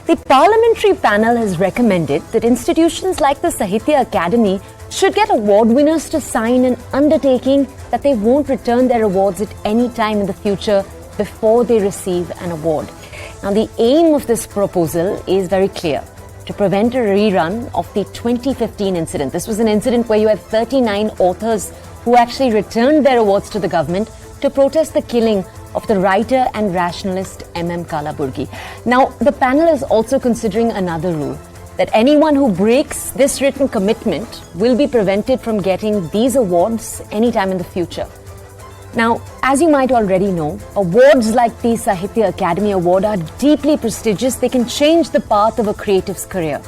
The Parliamentary panel has recommended that institutions like the Sahitya Academy should get award winners to sign an undertaking that they won't return their awards at any time in the future before they receive an award. Now, the aim of this proposal is very clear: to prevent a rerun of the 2015 incident. This was an incident where you had 39 authors who actually returned their awards to the government to protest the killing of the writer and rationalist M.M. Kalaburgi. Now, the panel is also considering another rule, that anyone who breaks this written commitment will be prevented from getting these awards anytime in the future. Now, as you might already know, awards like the Sahitya Academy Award are deeply prestigious. They can change the path of a creative's career.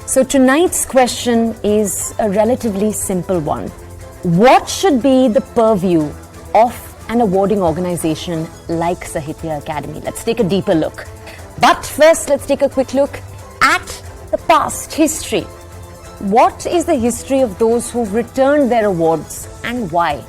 So tonight's question is a relatively simple one. What should be the purview of an awarding organization like Sahitya Academy? Let's take a deeper look. But first, let's take a quick look at the past history. What is the history of those who've returned their awards and why?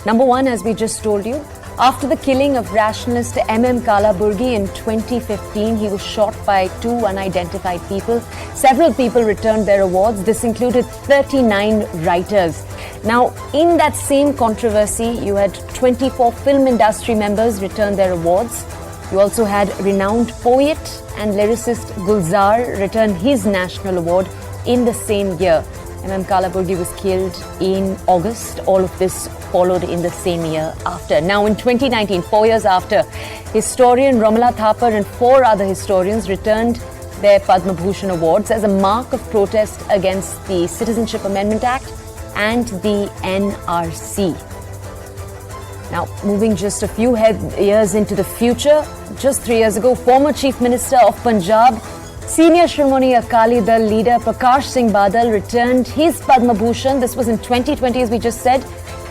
Number one, as we just told you, after the killing of rationalist M.M. Kalaburgi in 2015, he was shot by two unidentified people. Several people returned their awards. This included 39 writers. Now, in that same controversy, you had 24 film industry members return their awards. You also had renowned poet and lyricist Gulzar return his national award in the same year. M.M. Kalaburgi was killed in August. All of this followed in the same year after. Now, in 2019, 4 years after, historian Ramala Thapar and 4 other historians returned their Padma Bhushan awards as a mark of protest against the Citizenship Amendment Act and the NRC. Now, moving just a few years into the future, just 3 years ago, former Chief Minister of Punjab, Senior Shrimoni Akali Dal leader Prakash Singh Badal returned his Padma Bhushan. This was in 2020, as we just said,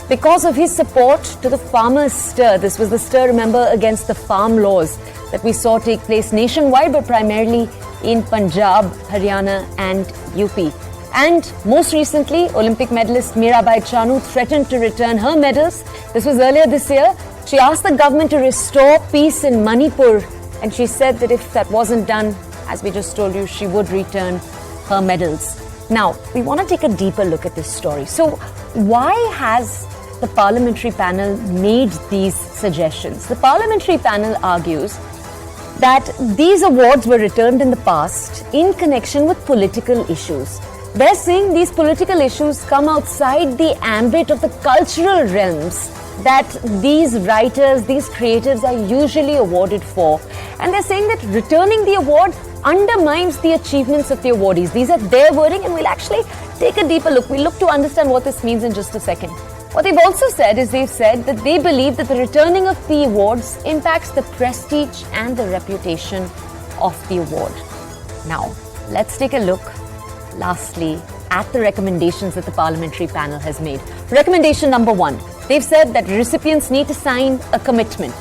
because of his support to the farmers' stir. This was the stir, remember, against the farm laws that we saw take place nationwide, but primarily in Punjab, Haryana and UP. And most recently, Olympic medalist Mirabai Chanu threatened to return her medals. This was earlier this year. She asked the government to restore peace in Manipur, and she said that if that wasn't done, as we just told you, she would return her medals. Now, we want to take a deeper look at this story. So, why has the Parliamentary panel made these suggestions? The Parliamentary panel argues that these awards were returned in the past in connection with political issues. They're saying these political issues come outside the ambit of the cultural realms that these writers, these creatives are usually awarded for. And they're saying that returning the award undermines the achievements of the awardees. These are their wording, and we'll actually take a deeper look. We'll look to understand what this means in just a second. What they've also said is they've said that they believe that the returning of the awards impacts the prestige and the reputation of the award. Now, let's take a look, lastly, at the recommendations that the Parliamentary panel has made. Recommendation number 1, they've said that recipients need to sign a commitment.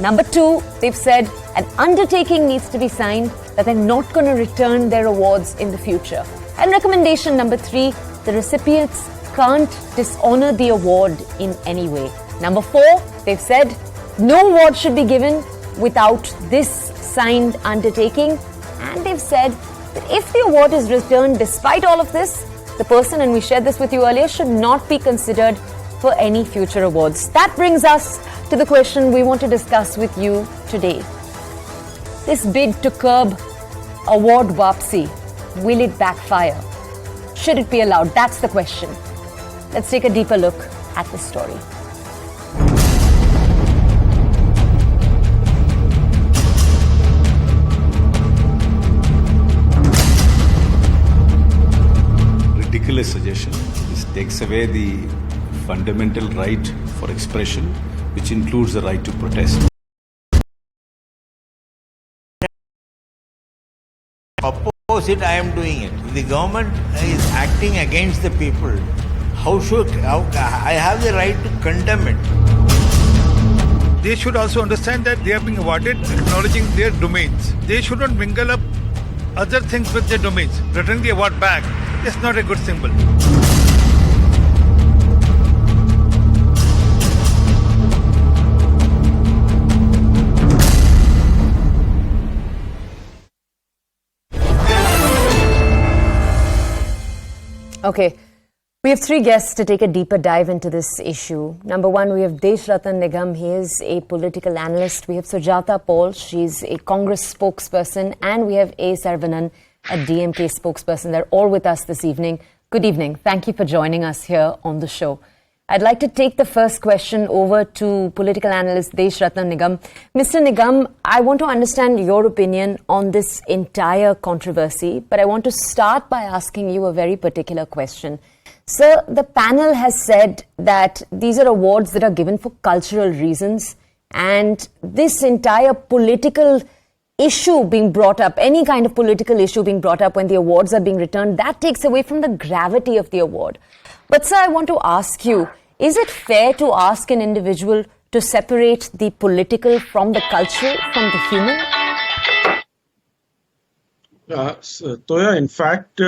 Number 2, they've said an undertaking needs to be signed that they're not going to return their awards in the future. And recommendation number 3, the recipients can't dishonor the award in any way. Number 4, they've said no award should be given without this signed undertaking. And they've said that if the award is returned despite all of this, the person, and we shared this with you earlier, should not be considered for any future awards. That brings us to the question we want to discuss with you today. This bid to curb award-wapsi, will it backfire? Should it be allowed? That's the question. Let's take a deeper look at this story. Ridiculous suggestion. This takes away the fundamental right for expression, which includes the right to protest. Opposite, I am doing it. The government is acting against the people. How I have the right to condemn it. They should also understand that they are being awarded acknowledging their domains. They should not mingle up other things with their domains. Returning the award back is not a good symbol. Okay. We have three guests to take a deeper dive into this issue. Number one, we have Deshratan Nigam. He is a political analyst. We have Sujata Paul. She's a Congress spokesperson. And we have A. Saravanan, a DMK spokesperson. They're all with us this evening. Good evening. Thank you for joining us here on the show. I'd like to take the first question over to political analyst Deshratan Nigam. Mr. Nigam, I want to understand your opinion on this entire controversy, but I want to start by asking you a very particular question. Sir, the panel has said that these are awards that are given for cultural reasons, and this entire political issue being brought up, any kind of political issue being brought up when the awards are being returned, that takes away from the gravity of the award. But sir, I want to ask you, is it fair to ask an individual to separate the political from the cultural, from the human? Toya, in fact,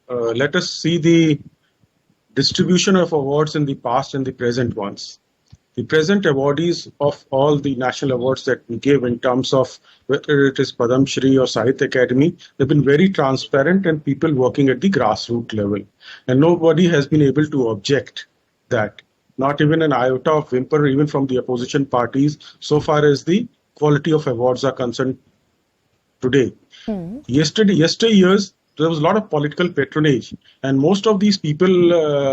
let us see the distribution of awards in the past and the present ones. The present awardees of all the national awards that we give in terms of whether it is Padam Shri or Sahitya Academy, they've been very transparent and people working at the grassroots level. And nobody has been able to object that. Not even an iota of whimper, even from the opposition parties, so far as the quality of awards are concerned today. Yesteryears, there was a lot of political patronage, and most of these people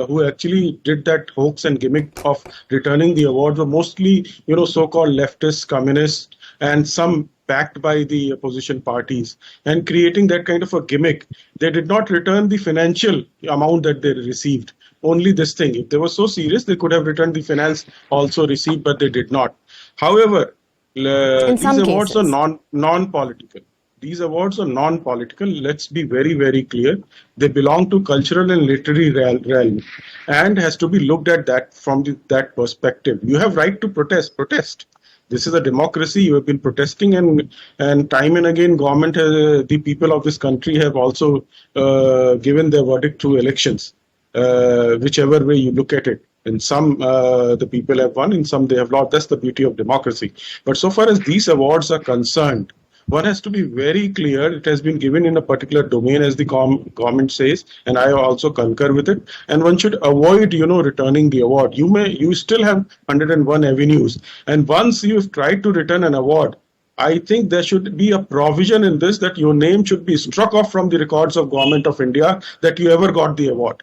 who actually did that hoax and gimmick of returning the award were mostly, so-called leftists, communists, and some backed by the opposition parties. And creating that kind of a gimmick, they did not return the financial amount that they received. Only this thing. If they were so serious, they could have returned the finance also received, but they did not. However, these awards are non-political. These awards are non-political. Let's be very, very clear. They belong to cultural and literary realm, and has to be looked at that from that perspective. You have right to protest. Protest. This is a democracy. You have been protesting, and time and again, government, the people of this country have also given their verdict through elections, whichever way you look at it. In some, the people have won. In some, they have lost. That's the beauty of democracy. But so far as these awards are concerned, one has to be very clear. It has been given in a particular domain, as the government says, and I also concur with it. And one should avoid, returning the award. You still have 101 avenues. And once you've tried to return an award, I think there should be a provision in this that your name should be struck off from the records of Government of India that you ever got the award.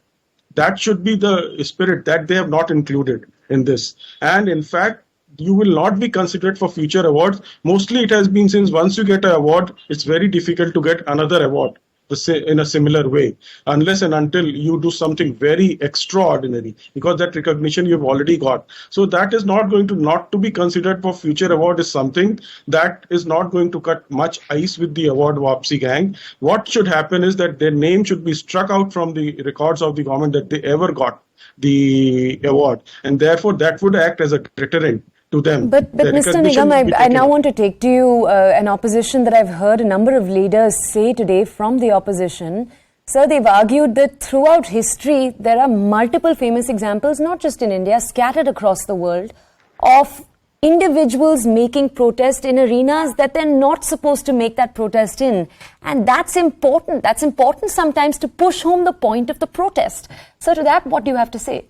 That should be the spirit that they have not included in this. And in fact, you will not be considered for future awards. Mostly it has been since once you get an award, it's very difficult to get another award in a similar way, unless and until you do something very extraordinary, because that recognition you've already got. So that is not going to not to be considered for future award is something that is not going to cut much ice with the award-wapsi gang. What should happen is that their name should be struck out from the records of the government that they ever got the award, and therefore that would act as a deterrent to them. But Mr. Nigam, I now want to take to you an opposition that I've heard a number of leaders say today from the opposition. Sir, they've argued that throughout history, there are multiple famous examples, not just in India, scattered across the world, of individuals making protest in arenas that they're not supposed to make that protest in. And that's important. That's important sometimes to push home the point of the protest. So to that, what do you have to say?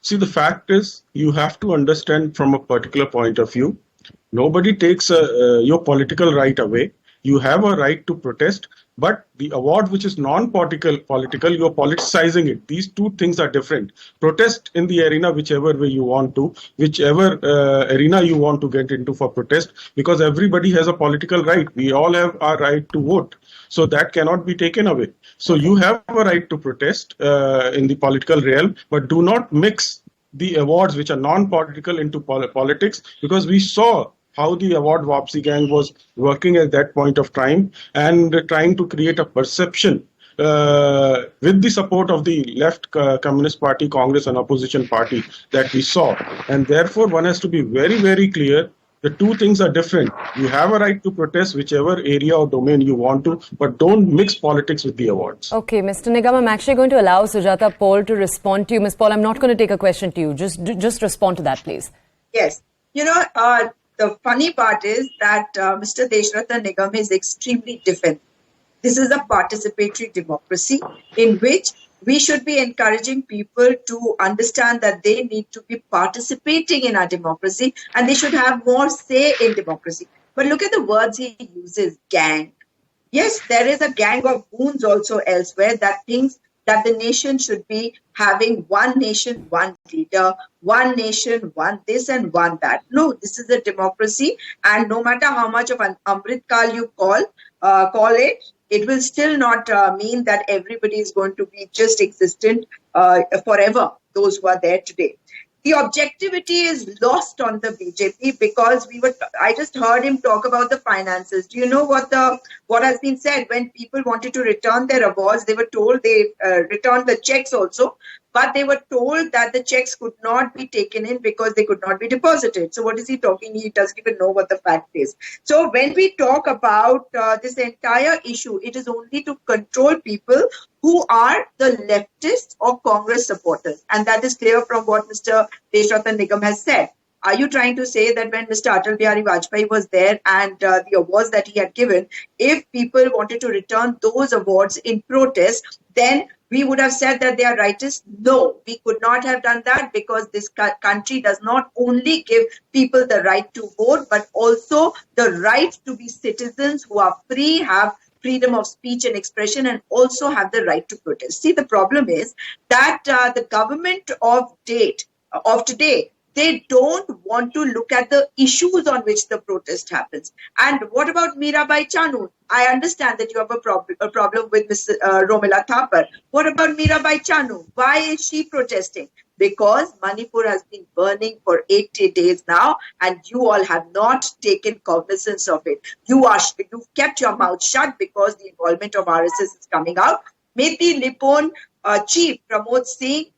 See, the fact is, you have to understand from a particular point of view. Nobody takes your political right away. You have a right to protest, but the award which is non-political, you're politicizing it. These two things are different. Protest in the arena whichever way you want to, whichever arena you want to get into for protest, because everybody has a political right. We all have our right to vote. So that cannot be taken away. So you have a right to protest in the political realm, but do not mix the awards which are non-political into politics, because we saw how the award-wapsi gang was working at that point of time and trying to create a perception with the support of the left Communist Party, Congress and opposition party that we saw. And therefore, one has to be very, very clear. The two things are different. You have a right to protest whichever area or domain you want to, but don't mix politics with the awards. Okay, Mr. Nigam, I'm actually going to allow Sujata Paul to respond to you. Ms. Paul, I'm not going to take a question to you. Just respond to that, please. Yes. The funny part is that Mr. Deshratan Nigam is extremely defensive. This is a participatory democracy in which we should be encouraging people to understand that they need to be participating in our democracy and they should have more say in democracy. But look at the words he uses, gang. Yes, there is a gang of goons also elsewhere that thinks that the nation should be having one nation, one leader, one nation, one this and one that. No, this is a democracy, and no matter how much of an Amrit Kal you call it, it will still not mean that everybody is going to be just existent forever, those who are there today. The objectivity is lost on the BJP because I just heard him talk about the finances. Do you know what has been said? When people wanted to return their awards, they were told they returned the checks also, but they were told that the checks could not be taken in because they could not be deposited. So what is he talking? He doesn't even know what the fact is. So when we talk about this entire issue, it is only to control people who are the leftists or Congress supporters. And that is clear from what Mr. Deshratan Nigam has said. Are you trying to say that when Mr. Atal Bihari Vajpayee was there and the awards that he had given, if people wanted to return those awards in protest, then we would have said that they are righteous? No, we could not have done that because this country does not only give people the right to vote, but also the right to be citizens who are free, have freedom of speech and expression, and also have the right to protest. See, the problem is that the government of today, they don't want to look at the issues on which the protest happens. And what about Mirabai Chanu? I understand that you have a problem with Ms. Romila Thapar. What about Mirabai Chanu? Why is she protesting? Because Manipur has been burning for 80 days now, and you all have not taken cognizance of it. You've kept your mouth shut because the involvement of RSS is coming out. Methi Lipon Chief Pramod Singh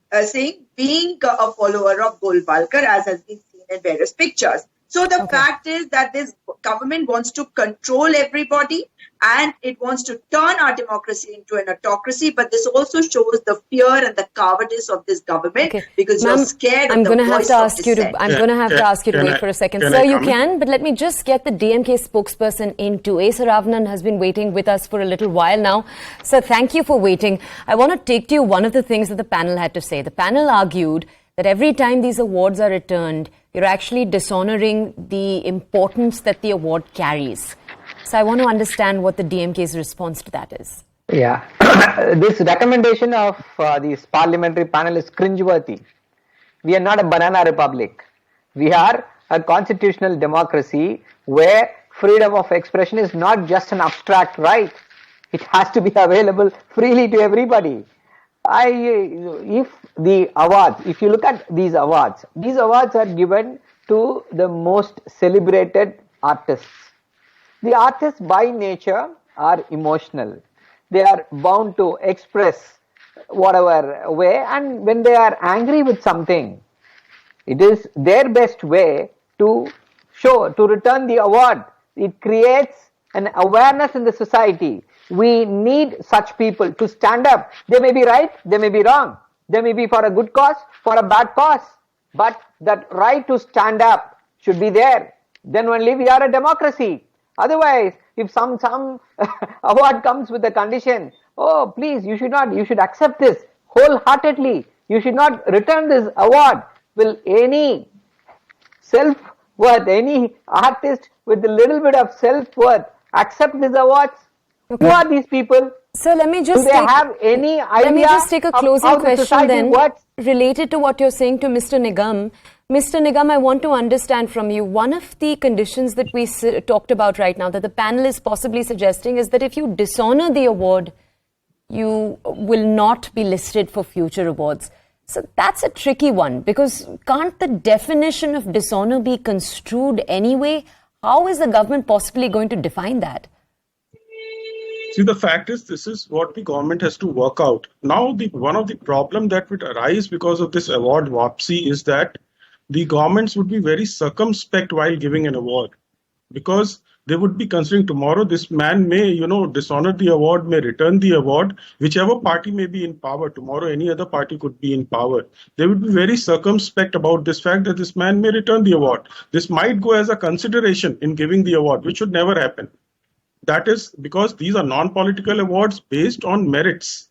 being a follower of Golwalkar, as has been seen in various pictures. So the fact is that this government wants to control everybody and it wants to turn our democracy into an autocracy. But this also shows the fear and the cowardice of this government because you're scared of the voice of dissent. I'm going to have to ask you to wait for a second. Sir, you can, but let me just get the DMK spokesperson into. A. Saravanan has been waiting with us for a little while now. Sir, thank you for waiting. I want to take to you one of the things that the panel had to say. The panel argued that every time these awards are returned, you're actually dishonoring the importance that the award carries. So I want to understand what the DMK's response to that is. Yeah, this recommendation of this parliamentary panel is cringeworthy. We are not a banana republic. We are a constitutional democracy where freedom of expression is not just an abstract right. It has to be available freely to everybody. If you look at these awards are given to the most celebrated artists. The artists by nature are emotional. They are bound to express whatever way, and when they are angry with something, it is their best way to return the award. It creates an awareness in the society. We need such people to stand up. They may be right, they may be wrong. They may be for a good cause, for a bad cause. But that right to stand up should be there. Then only we are a democracy. Otherwise, if some award comes with a condition, oh please, you should accept this wholeheartedly. You should not return this award. Will any self-worth, any artist with a little bit of self-worth accept these awards? Okay. Who are these people? So let me just take a closing question then related to what you're saying to Mr. Nigam. Mr. Nigam, I want to understand from you, one of the conditions that we talked about right now that the panel is possibly suggesting is that if you dishonor the award, you will not be listed for future awards. So that's a tricky one because can't the definition of dishonor be construed anyway? How is the government possibly going to define that? See, the fact is, this is what the government has to work out. Now, one of the problems that would arise because of this award-wapsi is that the governments would be very circumspect while giving an award. Because they would be considering tomorrow this man may, dishonor the award, may return the award, whichever party may be in power. Tomorrow, any other party could be in power. They would be very circumspect about this fact that this man may return the award. This might go as a consideration in giving the award, which should never happen. That is because these are non-political awards based on merits.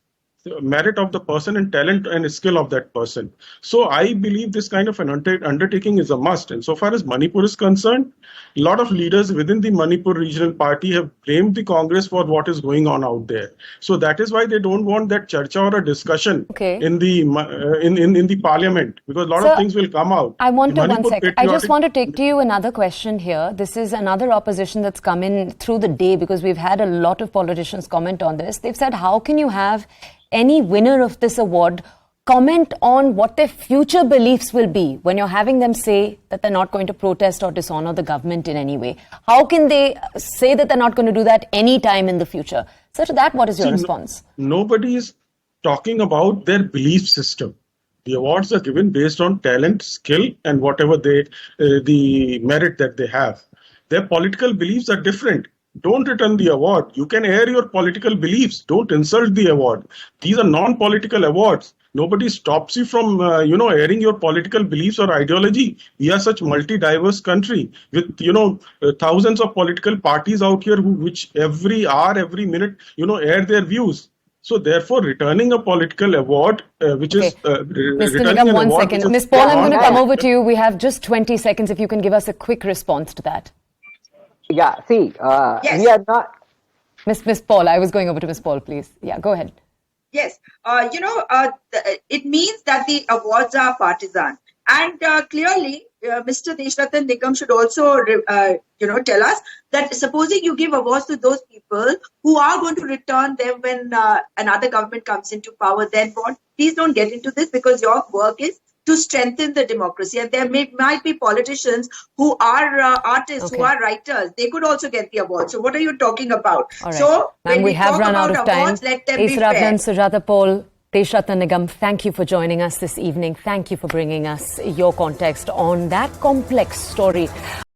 merit of the person and talent and skill of that person. So I believe this kind of an undertaking is a must. And so far as Manipur is concerned, a lot of leaders within the Manipur regional party have blamed the Congress for what is going on out there. So that is why they don't want that charcha or a discussion in the in the parliament, because a lot of things will come out. I want to one second. I just want to take to you another question here. This is another opposition that's come in through the day, because we've had a lot of politicians comment on this. They've said, how can you have any winner of this award comment on what their future beliefs will be when you're having them say that they're not going to protest or dishonor the government in any way? How can they say that they're not going to do that any time in the future? So to that, what is your response? Nobody is talking about their belief system. The awards are given based on talent, skill, and whatever the merit that they have. Their political beliefs are different. Don't return the award. You can air your political beliefs. Don't insult the award. These are non-political awards. Nobody stops you from, airing your political beliefs or ideology. We are such multi-diverse country with, thousands of political parties out here which every hour, every minute, air their views. So therefore, returning a political award, which is... Mr. Nigam, 1 second. Ms. Paul, I'm going to come over to you. We have just 20 seconds if you can give us a quick response to that. Yeah, see, yes. We are not... Miss Paul, I was going over to Miss Paul, please. Yeah, go ahead. Yes, it means that the awards are partisan. And clearly, Mr. Deshratan Nigam should also, tell us that supposing you give awards to those people who are going to return them when another government comes into power, then what? Please don't get into this, because your work is to strengthen the democracy. And there might be politicians who are artists, who are writers. They could also get the award. So what are you talking about? All right. So when we have run out of time. Awards, let them be fair. Sujata Paul, Deshratan Nigam, thank you for joining us this evening. Thank you for bringing us your context on that complex story.